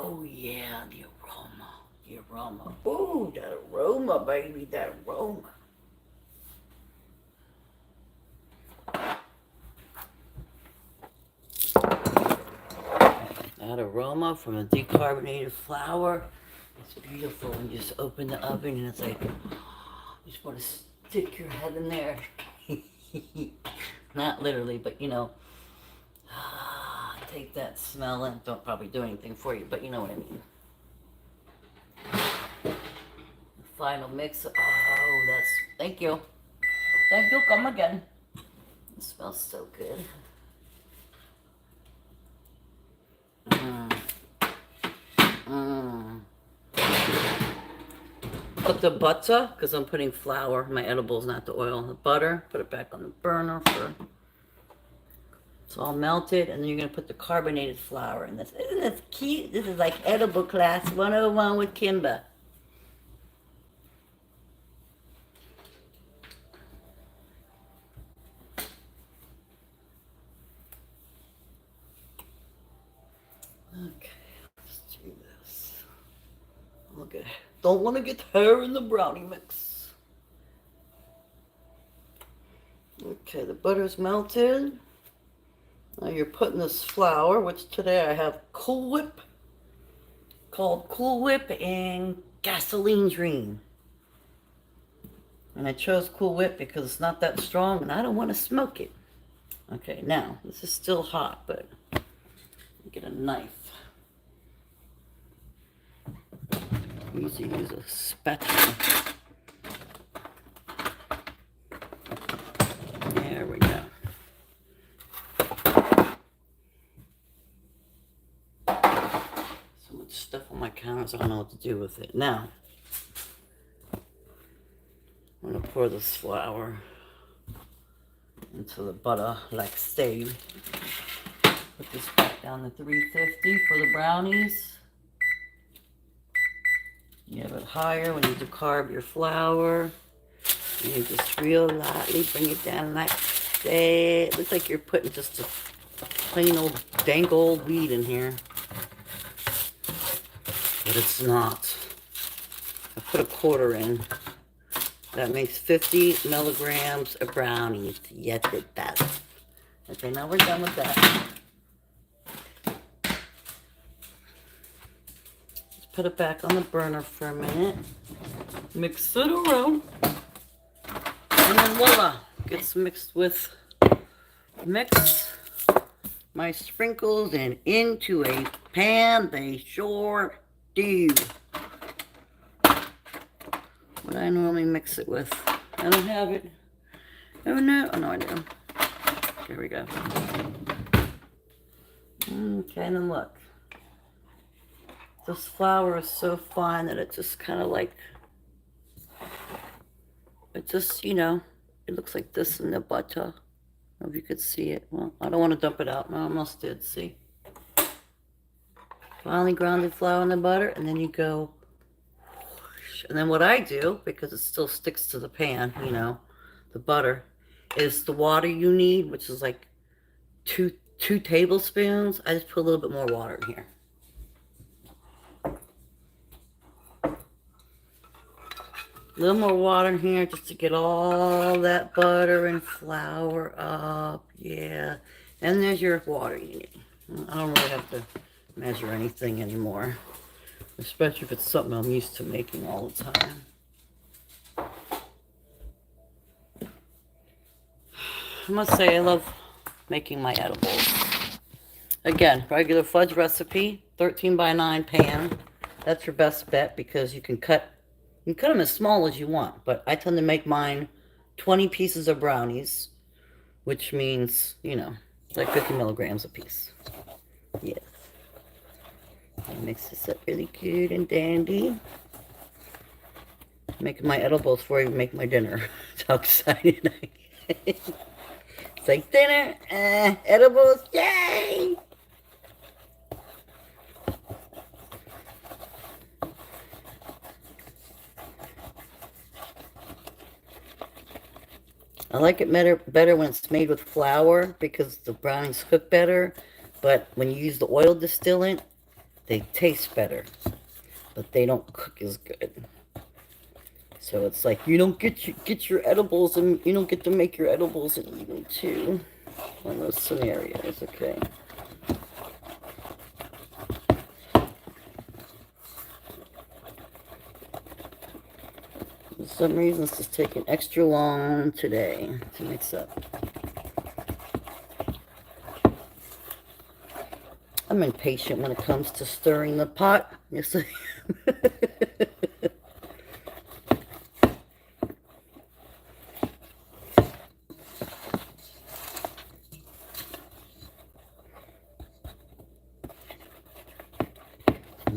Oh yeah, the aroma. The aroma. Ooh, that aroma, baby, that aroma. That aroma from the decarbonated flour. It's beautiful when you just open the oven and it's like, you just want to stick your head in there. Not literally, but you know, take that smell and don't probably do anything for you, but you know what I mean. The final mix. Oh, that's, thank you. Thank you, come again. It smells so good. Put the butter, because I'm putting flour, my edibles, not the oil. The butter, put it back on the burner for, it's all melted, and then you're going to put the carbonated flour in this. Isn't this cute? This is like edible class 101 with Kimba. Okay, let's do this. Okay, don't want to get hair in the brownie mix. Okay, the butter's melted. Now you're putting this flour, which today I have Cool Whip, called Cool Whip and Gasoline Dream. And I chose Cool Whip because it's not that strong and I don't want to smoke it. Okay, now, this is still hot, but get a knife. Easy to use a spatula. There we go. So much stuff on my counters, I don't know what to do with it. Now, I'm going to pour this flour into the butter like so. Put this back down to 350 for the brownies. You have it higher when you decarb your flour. And you just real lightly bring it down like that. It looks like you're putting just a plain old dank old weed in here. But it's not. I put a quarter in. That makes 50 milligrams of brownies. Yes, it does. Okay, now we're done with that. Let's put it back on the burner for a minute. Mix it around. And then voila, gets mixed with, mix my sprinkles and into a pan. They sure do. What I normally mix it with. I don't have it. Oh no, oh no I do. Here we go. Okay, and then look. This flour is so fine that it just kind of like, it just, you know, it looks like this in the butter. I don't know if you could see it. Well, I don't want to dump it out. No, I almost did, see. Finely grounded flour in the butter, and then you go, whoosh. And then what I do, because it still sticks to the pan, you know, the butter, is the water you need, which is like two tablespoons. I just put a little bit more water in here. A little more water in here just to get all that butter and flour up. Yeah. And there's your water you need. I don't really have to measure anything anymore. Especially if it's something I'm used to making all the time. I must say I love making my edibles. Again, regular fudge recipe, 13 by 9 pan. That's your best bet because you can cut them as small as you want, but I tend to make mine 20 pieces of brownies, which means, you know, like 50 milligrams a piece. Yes. I mix this up really good and dandy. Making my edibles before I even make my dinner. That's how excited I get. It's like dinner, edibles, yay! I like it better when it's made with flour because the brownies cook better. But when you use the oil distillant, They taste better, but they don't cook as good. So it's like you don't get your edibles, and you don't get to make your edibles and eat them too. On those scenarios, okay. For some reason, it's just taking extra long today to mix up. I'm impatient when it comes to stirring the pot. Yes, I am.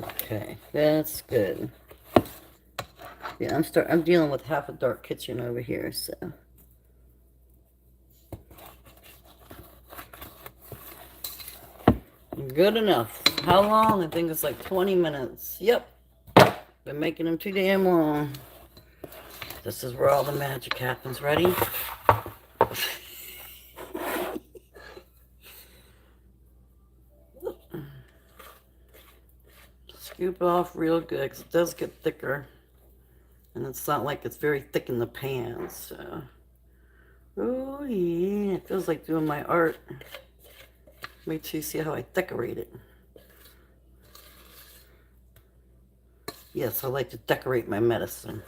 Okay, that's good. Yeah, I'm dealing with half a dark kitchen over here, so. Good enough. How long? I think it's like 20 minutes. Yep. Been making them too damn long. This is where all the magic happens. Ready? Scoop it off real good, because it does get thicker. And it's not like it's very thick in the pan, so. Oh, yeah. It feels like doing my art. Wait till you see how I decorate it. Yes, I like to decorate my medicine.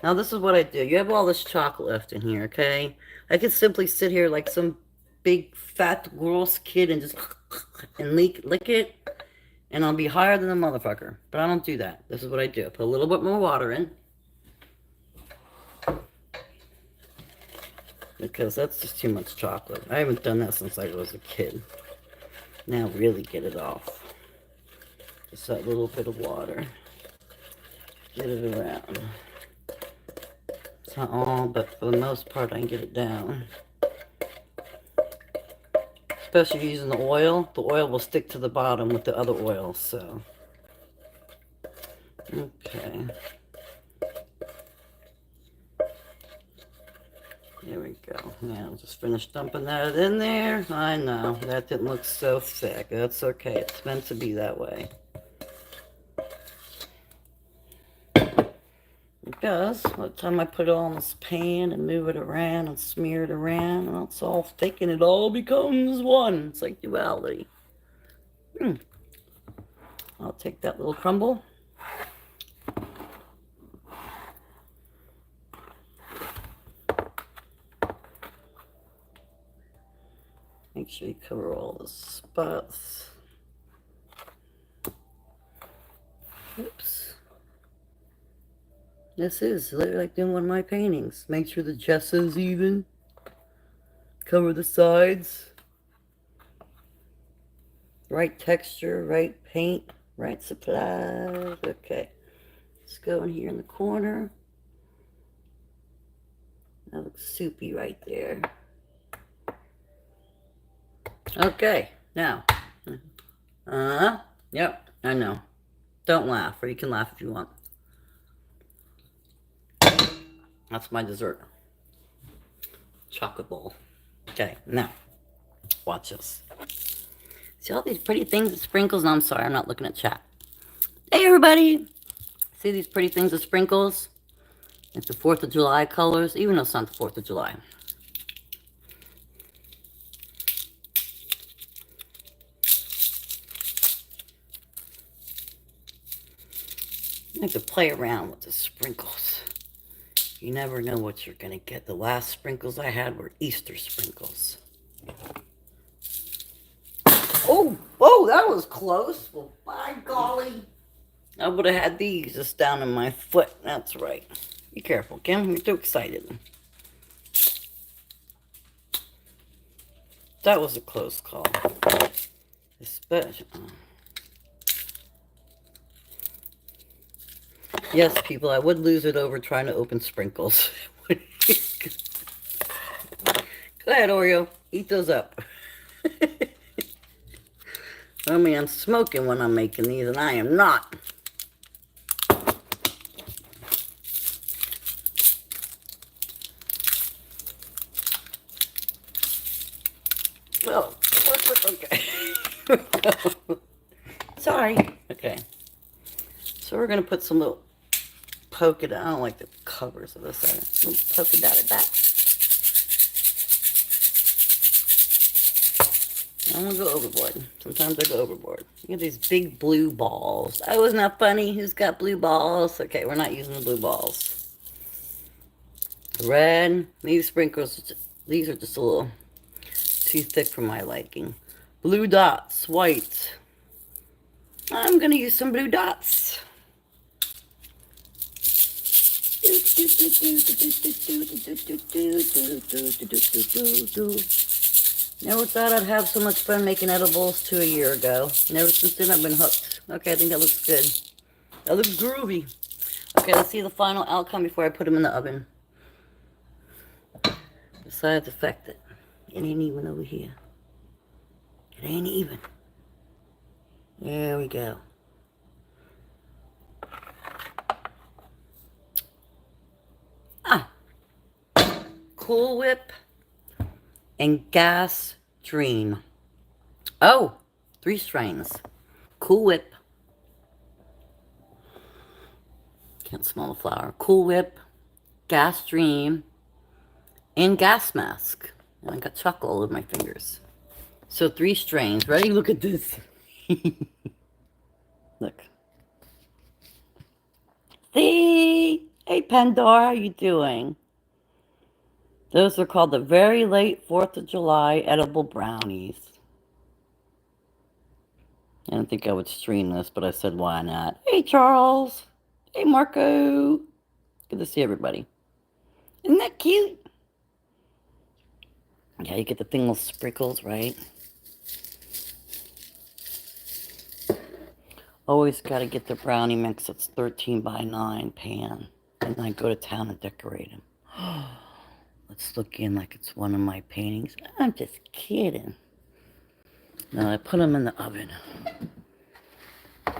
Now, this is what I do. You have all this chocolate left in here, okay? I could simply sit here like some big, fat, gross kid and just and lick it, and I'll be higher than a motherfucker. But I don't do that. This is what I do. I put a little bit more water in, because that's just too much chocolate. I haven't done that since I was a kid. Now really get it off. Just that little bit of water. Get it around. It's not all, but for the most part I can get it down. Especially if you're using the oil will stick to the bottom with the other oil, so. Okay. There we go. Now just finish dumping that in there. I know, that didn't look so thick. That's okay, it's meant to be that way. Because by the time I put it all in this pan and move it around and smear it around, and it's all thick and it all becomes one. It's like duality. I'll take that little crumble. Make sure you cover all the spots. Oops. This is like doing one of my paintings. Make sure the gesso's even. Cover the sides. Right texture, right paint, right supplies. Okay. Let's go in here in the corner. That looks soupy right there. Okay, now. Yep, I know. Don't laugh, or you can laugh if you want. That's my dessert. Chocolate bowl. Okay, now, watch this. See all these pretty things with sprinkles? No, I'm sorry, I'm not looking at chat. Hey, everybody! See these pretty things with sprinkles? It's the 4th of July colors, even though it's not the 4th of July. I like to play around with the sprinkles. You never know what you're going to get. The last sprinkles I had were Easter sprinkles. Oh, that was close. Well, by golly. I would have had these just down in my foot. That's right. Be careful, Kim. You're too excited. That was a close call. Especially. Yes, people, I would lose it over trying to open sprinkles. Go ahead, Oreo. Eat those up. I mean, I'm smoking when I'm making these, and I am not. Well, okay. Sorry. Okay. So we're going to put some little polka dot. I don't like the covers of this. Little polka dotted back. I'm going to go overboard. Sometimes I go overboard. Look at these big blue balls. Oh, isn't that funny? Who's got blue balls? Okay, we're not using the blue balls. Red. These sprinkles, these are just a little too thick for my liking. Blue dots, white. I'm going to use some blue dots. Never thought I'd have so much fun making edibles 2 years ago. Never since then I've been hooked. Okay, I think that looks good. That looks groovy. Okay, let's see the final outcome before I put them in the oven. Besides the fact that it ain't even over here. It ain't even. There we go. Cool Whip and Gas Dream. Oh, 3 strains. Cool Whip. Can't smell the flour. Cool Whip, Gas Dream, and Gas Mask. And I got chocolate all over my fingers. So 3 strains. Ready? Look at this. Look. See? Hey, Pandora, how you doing? Those are called the very late 4th of July edible brownies. I didn't think I would stream this, but I said, why not? Hey, Charles. Hey, Marco. Good to see everybody. Isn't that cute? Yeah, you get the thing with sprinkles, right? Always got to get the brownie mix that's 13 by 9 pan. And then I go to town and decorate them. Let's look in like it's one of my paintings. I'm just kidding. Now I put them in the oven. And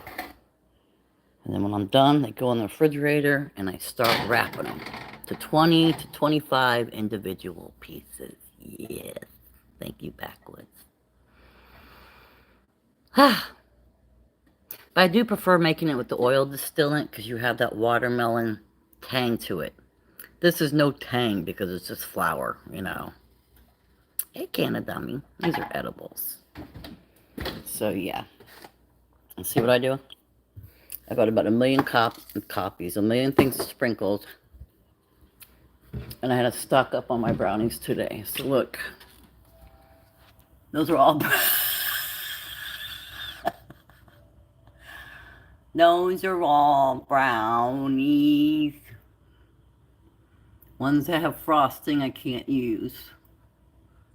then when I'm done, they go in the refrigerator and I start wrapping them to 20 to 25 individual pieces. Yes. Thank you, Backwoods. But I do prefer making it with the oil distillant because you have that watermelon tang to it. This is no tang because it's just flour, you know. Hey, Canada dummy. These are edibles. So, yeah. And see what I do? I got about 1 million copies, 1 million things sprinkled. And I had to stock up on my brownies today. So, look. Those are all... Those are all brownies. Ones that have frosting I can't use.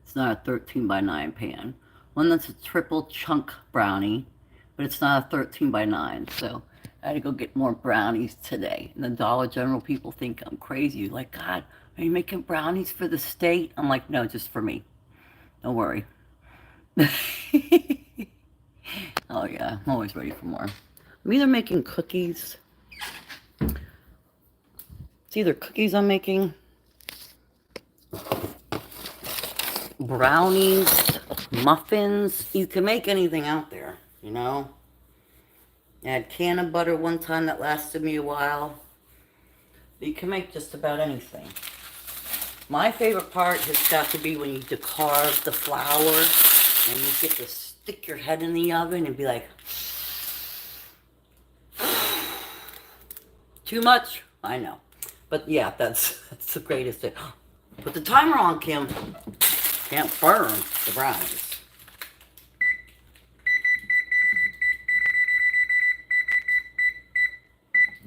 It's not a 13 by 9 pan. One that's a triple chunk brownie, but it's not a 13 by 9. So I had to go get more brownies today. And the Dollar General people think I'm crazy. Like, God, are you making brownies for the state? I'm like, no, just for me. Don't worry. Oh yeah, I'm always ready for more. I'm either making cookies. It's either cookies I'm making, brownies, muffins. You can make anything out there, you know. I had can of butter one time that lasted me a while. You can make just about anything. My favorite part has got to be when you decarve the flour and you get to stick your head in the oven and be like, too much? I know. But yeah, that's the greatest thing. Put the timer on, Kim. Can't burn the brownies.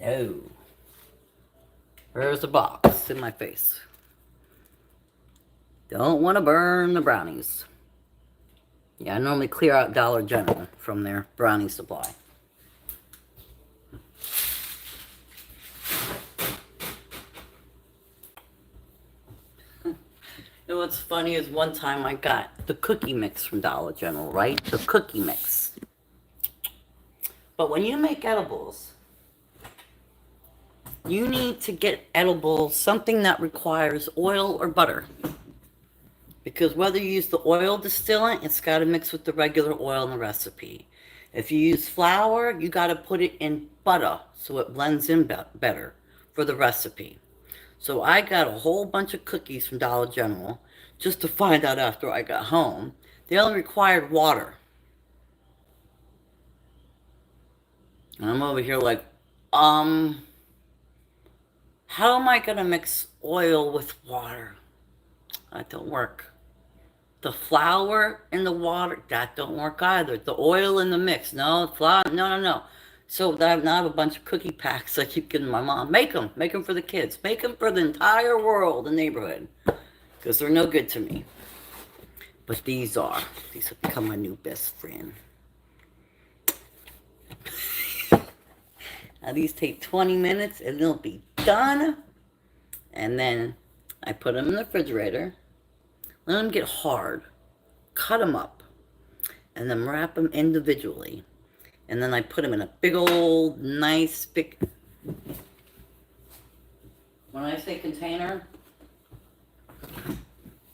No. There's a box in my face. Don't want to burn the brownies. Yeah, I normally clear out Dollar General from their brownie supply. You know what's funny is one time I got the cookie mix from Dollar General, right? The cookie mix. But when you make edibles, you need to get edibles, something that requires oil or butter. Because whether you use the oil distillant, it's got to mix with the regular oil in the recipe. If you use flour, you got to put it in butter so it blends in better for the recipe. So I got a whole bunch of cookies from Dollar General just to find out after I got home. They only required water. And I'm over here like, how am I going to mix oil with water? That don't work. The flour in the water, that don't work either. The oil in the mix, no. Flour, no. So now I have a bunch of cookie packs I keep giving my mom. Make them for the kids. Make them for the entire world, the neighborhood. Because they're no good to me. But these have become my new best friend. Now these take 20 minutes and they'll be done. And then I put them in the refrigerator. Let them get hard. Cut them up. And then wrap them individually. And then I put them in a big old, nice, big... When I say container,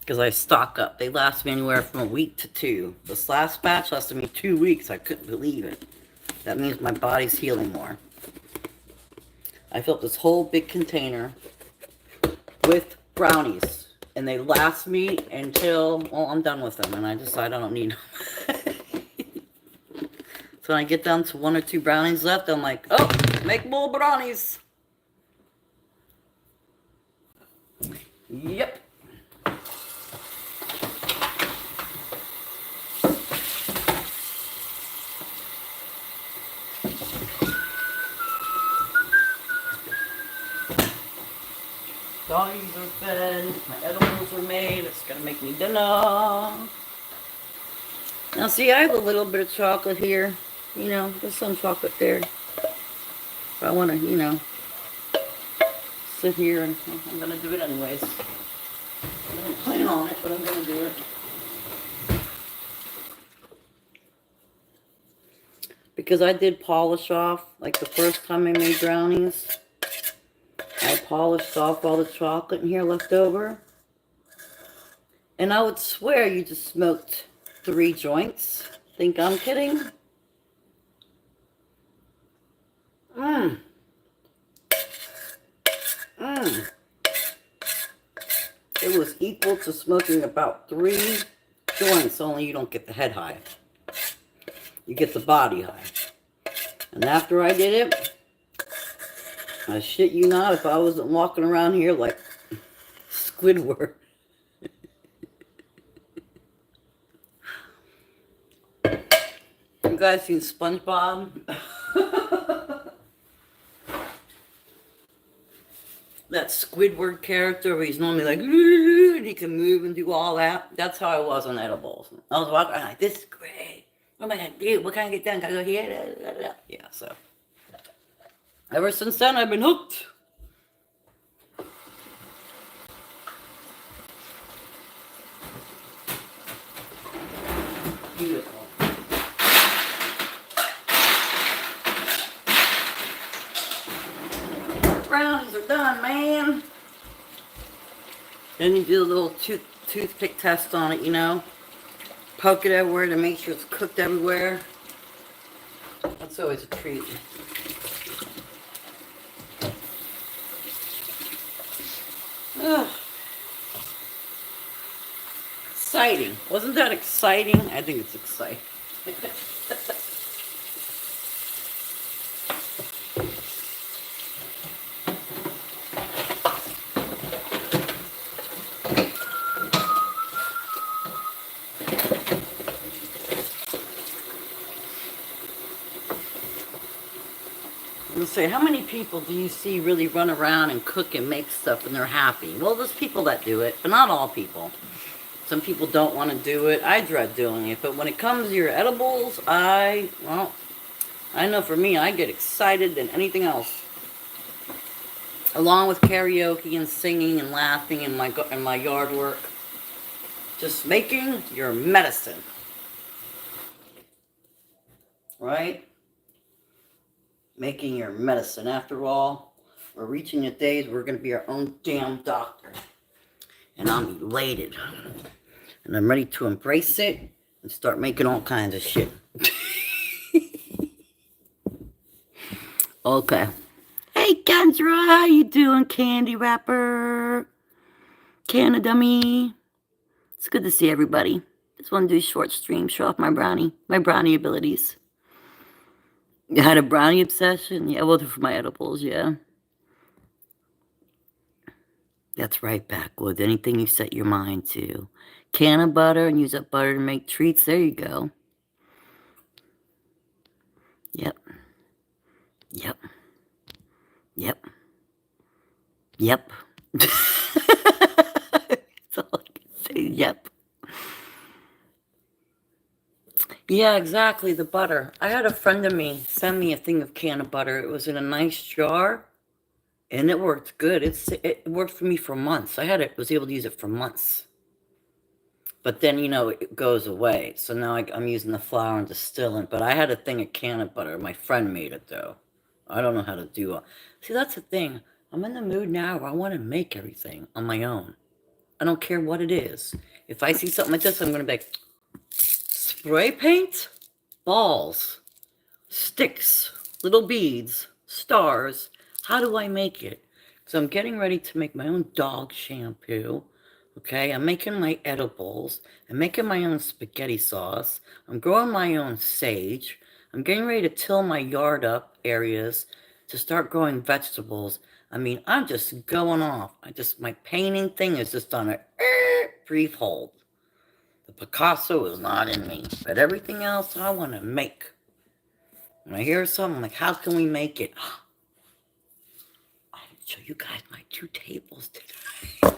because I stock up. They last me anywhere from a week to 2. This last batch lasted me 2 weeks. I couldn't believe it. That means my body's healing more. I filled this whole big container with brownies. And they last me until, well, I'm done with them. And I decide I don't need them. So when I get down to 1 or 2 brownies left, I'm like, oh, make more brownies. Yep. Doggies are fed, my edibles are made, it's gonna make me dinner. Now see, I have a little bit of chocolate here, you know, there's some chocolate there. If I wanna, you know, sit here and I'm gonna do it anyways. I don't plan on it, but I'm gonna do it. Because I did polish off, like the first time I made brownies. I polished off all the chocolate in here left over. And I would swear you just smoked 3 joints. Think I'm kidding? It was equal to smoking about 3 joints, only you don't get the head high. You get the body high. And after I did it, I shit you not, if I wasn't walking around here like Squidward. You guys seen SpongeBob? That Squidward character where he's normally like, and he can move and do all that. That's how I was on edibles. I was walking around like, this is great. What am I going to do? What can I get done? Can I go here? Yeah, so. Ever since then, I've been hooked. Beautiful. Brownies are done, man. Then you do a little toothpick test on it, you know. Poke it everywhere to make sure it's cooked everywhere. That's always a treat. Ugh. Exciting. Wasn't that exciting? I think it's exciting. Let's say, how many people do you see really run around and cook and make stuff and they're happy? Well, there's people that do it, but not all people. Some people don't want to do it. I dread doing it. But when it comes to your edibles, I know for me, I get excited than anything else. Along with karaoke and singing and laughing and my yard work. Just making your medicine. Right? Making your medicine. After all, we're reaching the days we're going to be our own damn doctor. And I'm elated. And I'm ready to embrace it and start making all kinds of shit. Okay. Hey, Kendra, how you doing, candy wrapper? Canna dummy. It's good to see everybody. Just want to do a short stream, show off my brownie abilities. You had a brownie obsession? Yeah, well, for my edibles, yeah. That's right, backwood. Anything you set your mind to. Can of butter and use that butter to make treats. There you go. Yep. Yep. Yep. Yep. That's all I can say. Yep. Yeah, exactly. The butter. I had a friend of me send me a thing of can of butter. It was in a nice jar, and it worked good. It worked for me for months. Was able to use it for months. But then, it goes away. So now I'm using the flour and distillant. But I had a thing of can of butter. My friend made it, though. I don't know how to do it. See, that's the thing. I'm in the mood now where I want to make everything on my own. I don't care what it is. If I see something like this, I'm going to be like, spray paint, balls, sticks, little beads, stars. How do I make it? So I'm getting ready to make my own dog shampoo. Okay, I'm making my edibles. I'm making my own spaghetti sauce. I'm growing my own sage. I'm getting ready to till my yard up areas to start growing vegetables. I mean, I'm just going off. My painting thing is just on a brief hold. The Picasso is not in me, but everything else I want to make. When I hear something, I'm like, how can we make it? I will show you guys my 2 tables today.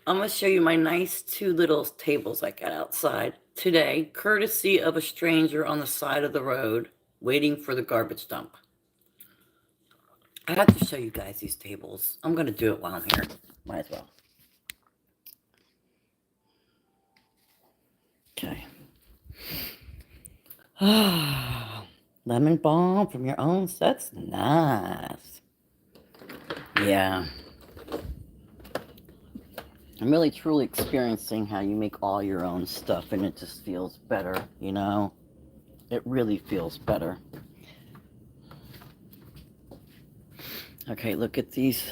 I'm going to show you my nice 2 little tables I got outside today, courtesy of a stranger on the side of the road waiting for the garbage dump. I have to show you guys these tables. I'm going to do it while I'm here. Might as well. Okay. Lemon balm from your own. That's nice. Yeah. I'm really truly experiencing how you make all your own stuff and it just feels better, It really feels better. Okay, look at these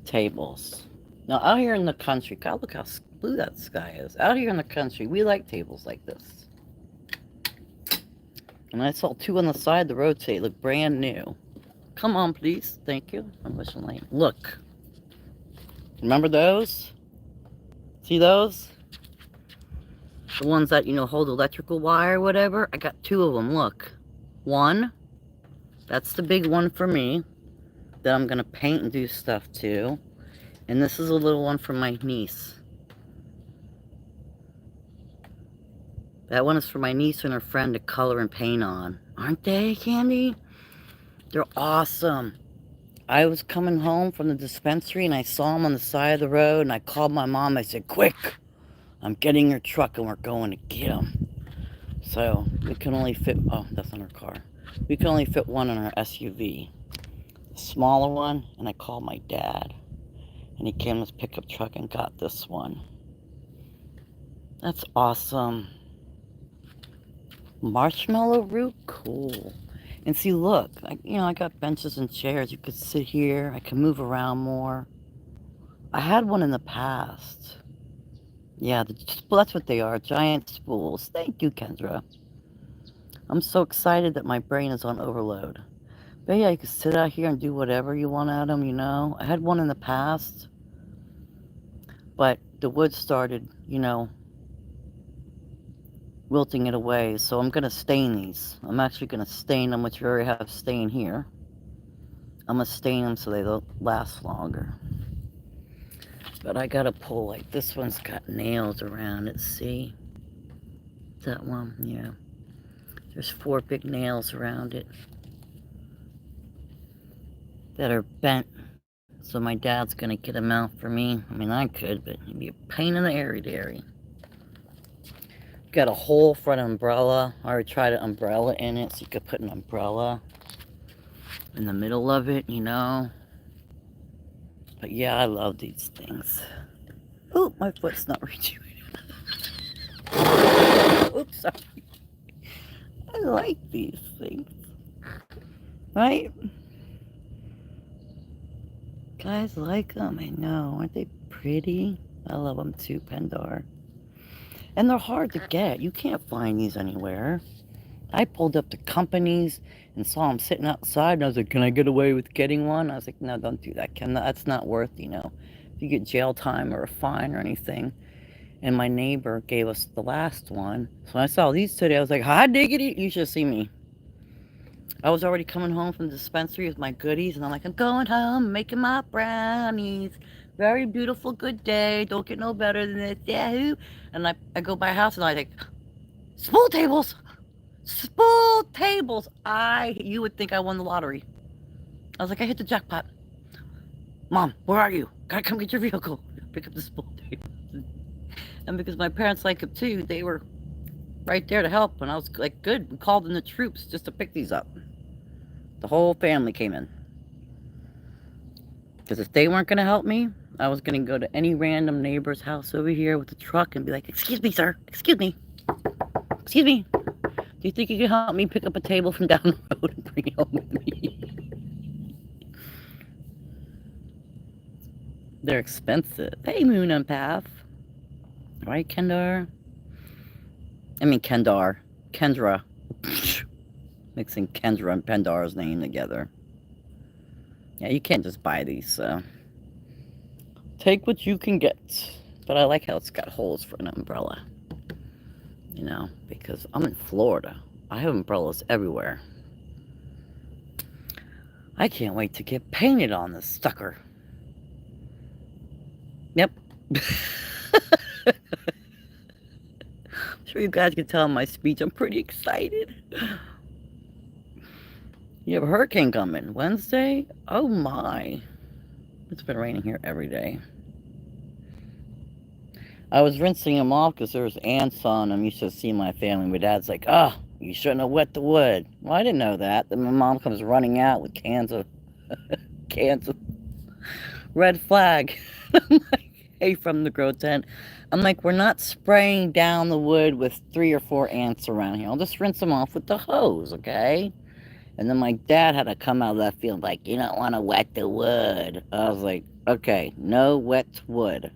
tables. Now, out here in the country, God, look how blue that sky is. Out here in the country, we like tables like this. And I saw 2 on the side of the road today. Look brand new. Come on, please. Thank you. I'm wishing late. Look. Remember those? See those? The ones that, hold electrical wire or whatever. I got 2 of them. Look. One. That's the big one for me. That I'm going to paint and do stuff to. And this is a little one for my niece. That one is for my niece and her friend to color and paint on. Aren't they, Candy? They're awesome. I was coming home from the dispensary and I saw them on the side of the road and I called my mom. I said, quick, I'm getting your truck and we're going to get them. So we can only fit, oh, that's on her car. We can only fit one in our SUV. The smaller one, and I called my dad. And he came with his pickup truck and got this one. That's awesome. Marshmallow root? Cool. And see, look, I got benches and chairs. You could sit here. I can move around more. I had one in the past. Yeah, that's what they are, giant spools. Thank you, Kendra. I'm so excited that my brain is on overload. But yeah, you can sit out here and do whatever you want at them, I had one in the past, but the wood started, wilting it away. So I'm going to stain these. I'm actually going to stain them, which you already have stain here. I'm going to stain them so they last longer. But I got to pull, like, this one's got nails around it, see? That one, yeah. There's 4 big nails around it that are bent. So my dad's going to get them out for me. I mean, I could, but it'd be a pain in the airy-dairy. Got a hole for an umbrella. I already tried an umbrella in it, so you could put an umbrella in the middle of it, But yeah, I love these things. Oh, my foot's not reaching. Oops, sorry. I like these things. Right? Guys like them, I know. Aren't they pretty? I love them too, Pendar. And they're hard to get. You can't find these anywhere. I pulled up to companies and saw them sitting outside, and I was like, can I get away with getting one? I was like, no, don't do that, Ken. That's not worth, if you get jail time or a fine or anything. And my neighbor gave us the last one. So when I saw these today, I was like, hot diggity. You should see me. I was already coming home from the dispensary with my goodies, and I'm like, I'm going home, making my brownies. Very beautiful, good day. Don't get no better than this. Yahoo! And I go by a house, and I like, spool tables! Spool tables! You would think I won the lottery. I was like, I hit the jackpot. Mom, where are you? Gotta come get your vehicle. Pick up the spool tables. And because my parents like them too, they were right there to help. And I was like, good. We called in the troops just to pick these up. The whole family came in. Because if they weren't going to help me, I was going to go to any random neighbor's house over here with a truck and be like, excuse me, sir. Excuse me. Excuse me. Do you think you can help me pick up a table from down the road and bring it home with me? They're expensive. Hey, Moon Empath. Right, Kendra? Kendra. Mixing Kendra and Pendar's name together. Yeah, you can't just buy these, so take what you can get. But I like how it's got holes for an umbrella. Because I'm in Florida. I have umbrellas everywhere. I can't wait to get painted on this sucker. Yep. I'm sure you guys can tell in my speech I'm pretty excited. You have a hurricane coming Wednesday? Oh my. It's been raining here every day. I was rinsing them off because there's ants on them. You should see my family. My dad's like, oh, you shouldn't have wet the wood. Well, I didn't know that. Then my mom comes running out with cans of red flag. I'm like, hey, from the grow tent. I'm like, we're not spraying down the wood with 3 or 4 ants around here. I'll just rinse them off with the hose, okay? And then my dad had to come out of that field like, you don't want to wet the wood. I was like, okay, no wet wood.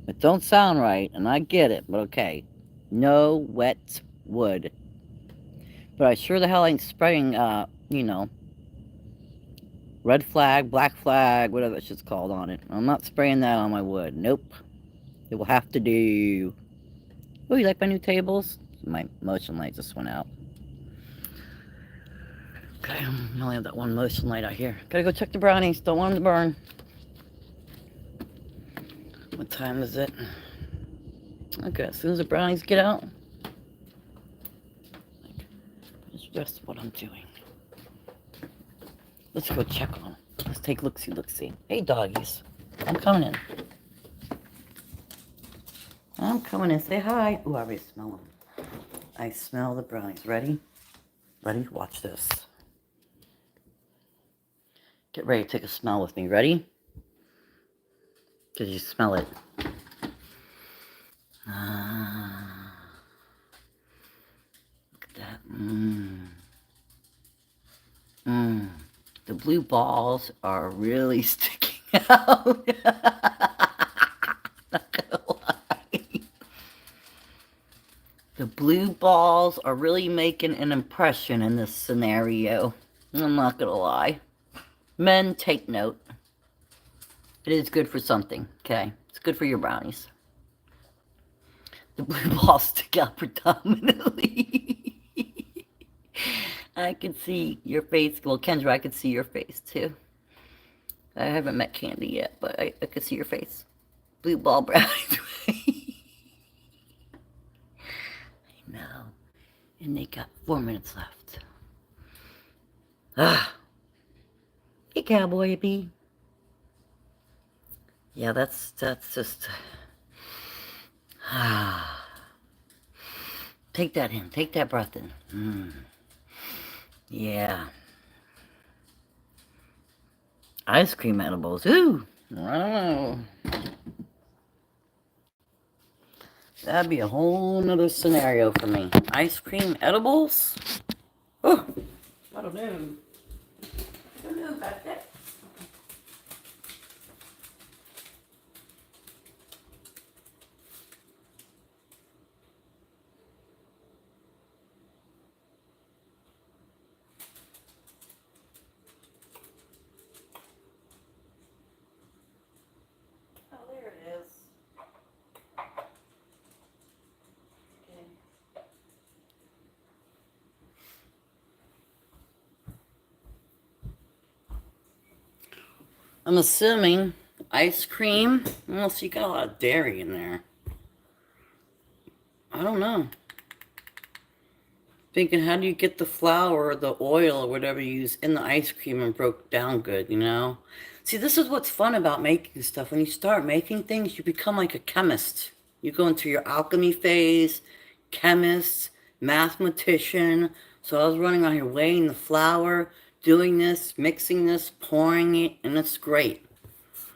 It don't sound right, and I get it, but okay. No wet wood. But I sure the hell ain't spraying, red flag, black flag, whatever that shit's called on it. I'm not spraying that on my wood. Nope. It will have to do. Oh, you like my new tables? My motion light just went out. Okay, I only have that one motion light out here. Gotta go check the brownies. Don't want them to burn. What time is it? Okay, as soon as the brownies get out, that's just what I'm doing. Let's go check on them. Let's take look-see. Hey, doggies. I'm coming in. Say hi. Ooh, I already smell them. I smell the brownies. Ready? Ready? Watch this. Get ready to take a smell with me. Ready? Because you smell it. Look at that. The blue balls are really sticking out. Not gonna lie. The blue balls are really making an impression in this scenario. I'm not gonna lie. Men, take note. It is good for something, okay? It's good for your brownies. The blue balls stick out predominantly. I can see your face. Well, Kendra, I can see your face too. I haven't met Candy yet, but I can see your face. Blue ball brownies. I know. And they got 4 minutes left. Hey, cowboy bee. Yeah, that's just. Take that in. Take that breath in. Yeah. Ice cream edibles. Ooh. I don't know. That'd be a whole nother scenario for me. Ice cream edibles? Oh, I don't know. I don't know about that. Oh, there it is. Okay. I'm assuming ice cream, unless you got a lot of dairy in there. I don't know. Thinking, how do you get the flour or the oil or whatever you use in the ice cream and broke down good, you know? See, this is what's fun about making stuff. When you start making things, you become like a chemist. You go into your alchemy phase, chemist, mathematician. So I was running around here weighing the flour, doing this, mixing this, pouring it, and it's great.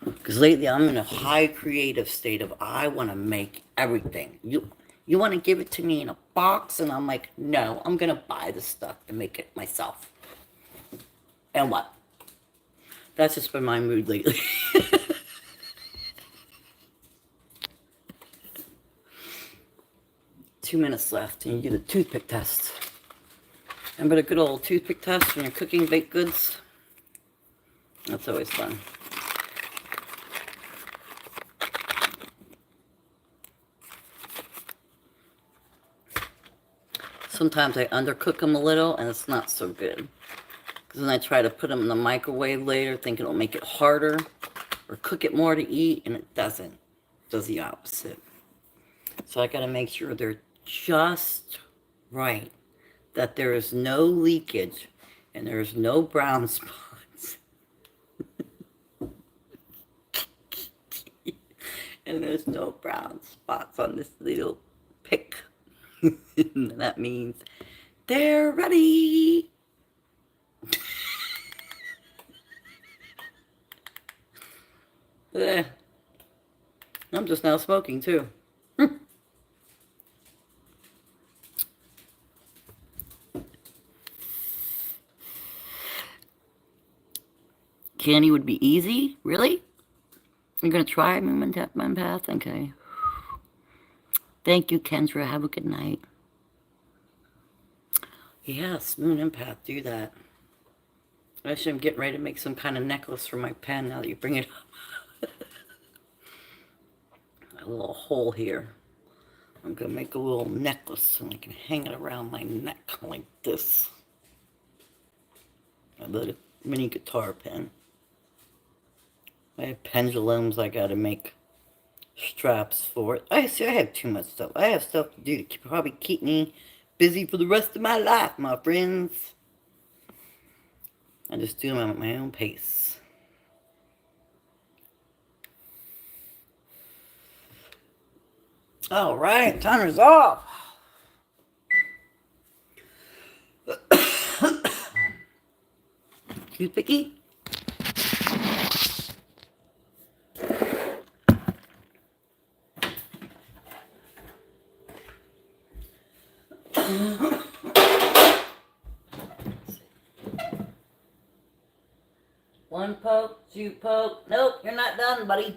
Because lately I'm in a high creative state of I want to make everything. You want to give it to me in a box? And I'm like, no, I'm going to buy the stuff and make it myself. And what? That's just been my mood lately. 2 minutes left and you do the toothpick test. Remember the good old toothpick test when you're cooking baked goods? That's always fun. Sometimes I undercook them a little and it's not so good. Because then I try to put them in the microwave later thinking it'll make it harder or cook it more to eat, and it doesn't. It does the opposite. So I got to make sure they're just right. That there is no leakage and there's no brown spots. And there's no brown spots on this little pick. That means they're ready. I'm just now smoking too. Candy would be easy? Really? You're gonna try Moon Path? Okay. Thank you, Kendra. Have a good night. Yes, Moon Empath, do that. Actually, I'm getting ready to make some kind of necklace for my pen now that you bring it up. A little hole here. I'm going to make a little necklace and I can hang it around my neck like this. A little mini guitar pen. I have pendulums I got to make straps for it. I see I have too much stuff. I have stuff to do to probably keep me busy for the rest of my life, my friends. I just do them at my own pace. All right, timer's off. You picky? One poke, two poke. Nope, you're not done, buddy.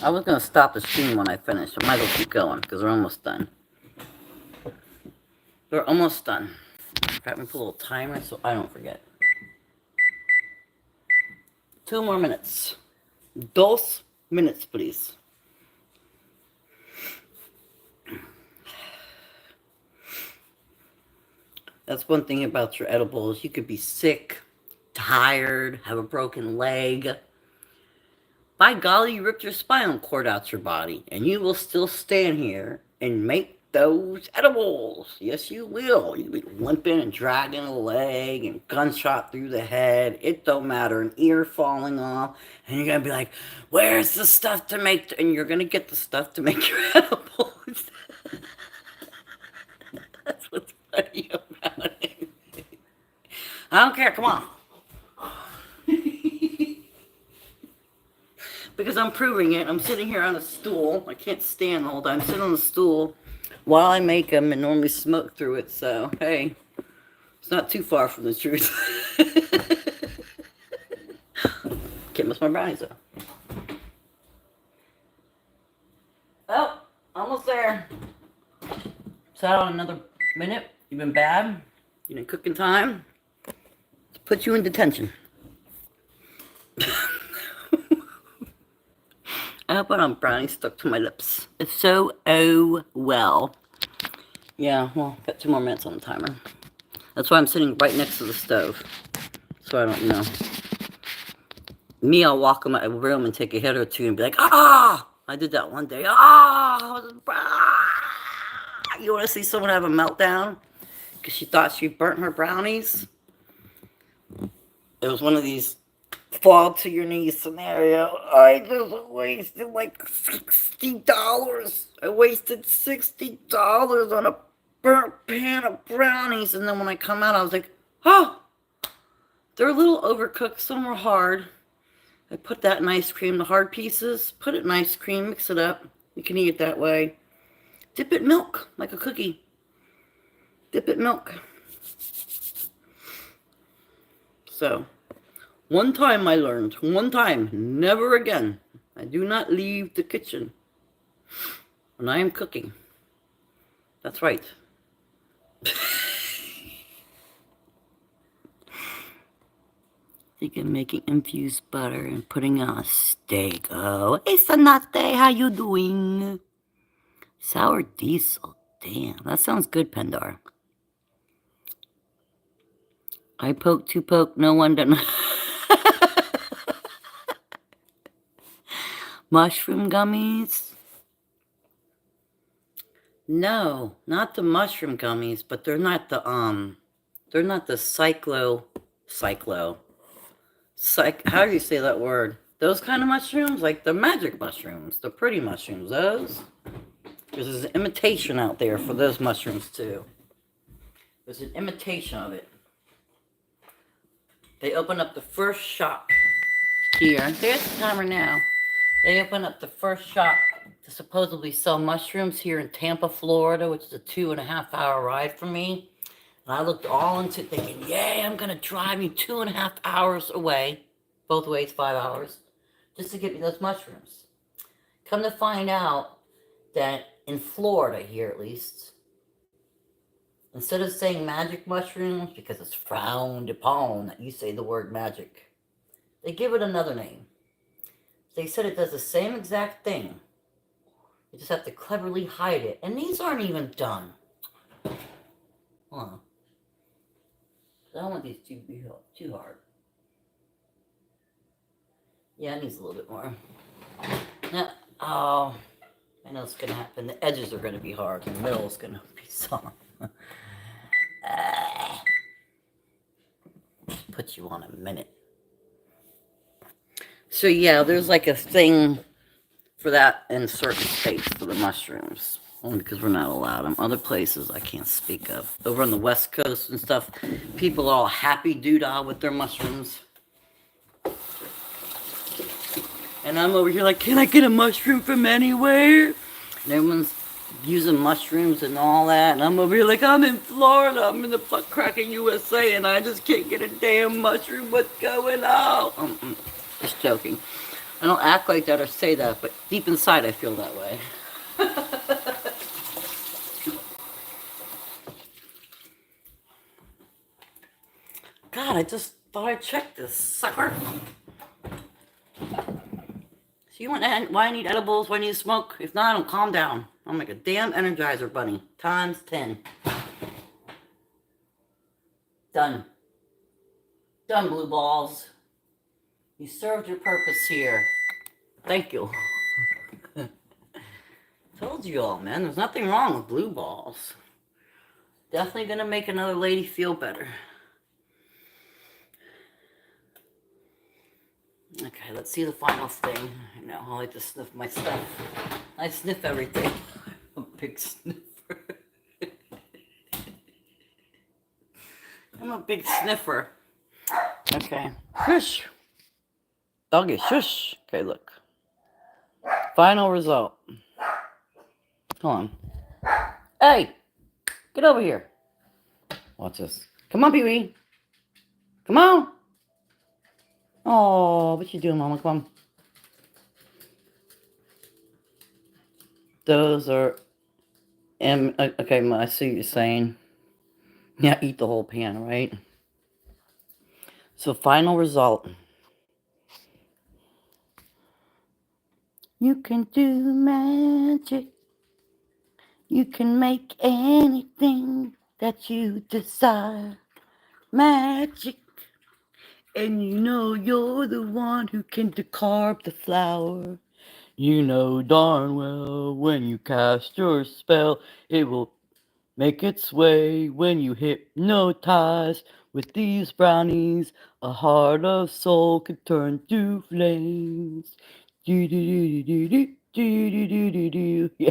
I was going to stop the stream when I finish. I might as well keep going because we're almost done. We're almost done. Let me put a little timer so I don't forget. 2 more minutes. 2 minutes, please. That's one thing about your edibles. You could be sick, tired, have a broken leg. By golly, you ripped your spinal cord out your body, and you will still stand here and make those edibles. Yes, you will. You'll be limping and dragging a leg and gunshot through the head. It don't matter. An ear falling off. And you're going to be like, where's the stuff to make? And you're going to get the stuff to make your edibles. That's what's funny about it. I don't care. Come on. because I'm proving it. I'm sitting here on a stool. I can't stand the whole time. I'm sitting on the stool while I make them and normally smoke through it. So, hey, it's not too far from the truth. Can't miss my brownies, though. Oh, almost there. Sat on another minute. You've been bad. You didn't cook in time. Let's put you in detention. I hope I don't brownie stuck to my lips. If so, oh well. Yeah, well, got 2 more minutes on the timer. That's why I'm sitting right next to the stove. So I don't know. Me, I'll walk in my room and take a hit or two and be like, ah! I did that one day. Ah! You want to see someone have a meltdown? Because she thought she burnt her brownies? It was one of these fall to your knees scenario. I just wasted like $60. I wasted $60 on a burnt pan of brownies. And then when I come out, I was like, oh, they're a little overcooked. Some were hard. I put that in ice cream, the hard pieces. Put it in ice cream, mix it up. You can eat it that way. Dip it in milk, like a cookie. Dip it in milk. So, one time I learned. One time. Never again. I do not leave the kitchen when I am cooking. That's right. I think I'm making infused butter and putting on a steak. Oh, hey, Sanate, how you doing? Sour diesel. Damn, that sounds good, Pendar. I poke to poke, no one done. Mushroom gummies? No, not the mushroom gummies, but they're not the how do you say that word? Those kind of mushrooms, like the magic mushrooms, the pretty mushrooms, those. There's an imitation out there for those mushrooms too. There's an imitation of it. They open up the first shop here. There's the timer now. They open up the first shop to supposedly sell mushrooms here in Tampa, Florida, which is a 2.5-hour ride from me. And I looked all into it thinking, yay, I'm going to drive me 2.5 hours away. Both ways, 5 hours. Just to get me those mushrooms. Come to find out that in Florida here at least, instead of saying magic mushrooms, because it's frowned upon that you say the word magic, they give it another name. They said it does the same exact thing. You just have to cleverly hide it. And these aren't even done. Hold on. I don't want these to be too hard. Yeah, it needs a little bit more. Now, oh, I know it's going to happen. The edges are going to be hard. The middle is going to be soft. Put you on a minute. So yeah, there's like a thing for that in certain states for the mushrooms. Only because we're not allowed them. Other places I can't speak of. Over on the West Coast and stuff, people are all happy doodah with their mushrooms. And I'm over here like, can I get a mushroom from anywhere? And everyone's using mushrooms and all that. And I'm over here like, I'm in Florida. I'm in the butt-cracking USA. And I just can't get a damn mushroom. What's going on? Just joking. I don't act like that or say that. But deep inside, I feel that way. God, I just thought I'd check this sucker. So you want why I need edibles? Why I need to smoke? If not, I don't calm down. I'm like a damn Energizer bunny. Times 10. Done. Done, blue balls. You served your purpose here. Thank you. Told you all, man. There's nothing wrong with blue balls. Definitely gonna make another lady feel better. Okay, let's see the final thing. I know, I like to sniff my stuff. I sniff everything. I'm a big sniffer. I'm a big sniffer. Okay. Shush. Doggy, shush. Okay, look. Final result. Hold on. Hey, get over here. Watch this. Come on, Pee-wee. Come on. Oh, what you doing, Mama? Come on. Those are... okay, I see what you're saying. Yeah, eat the whole pan, right? So, final result. You can do magic. You can make anything that you desire. Magic. And you know you're the one who can decarb the flower. You know darn well when you cast your spell, it will make its way when you hypnotize. With these brownies, a heart of soul could turn to flames. Do do do do do do do do do do. Yeah.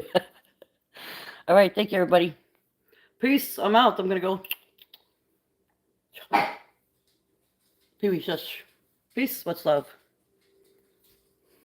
All right, thank you, everybody. Peace. I'm out. I'm gonna go. Pee-wee, shush. Peace. Much love.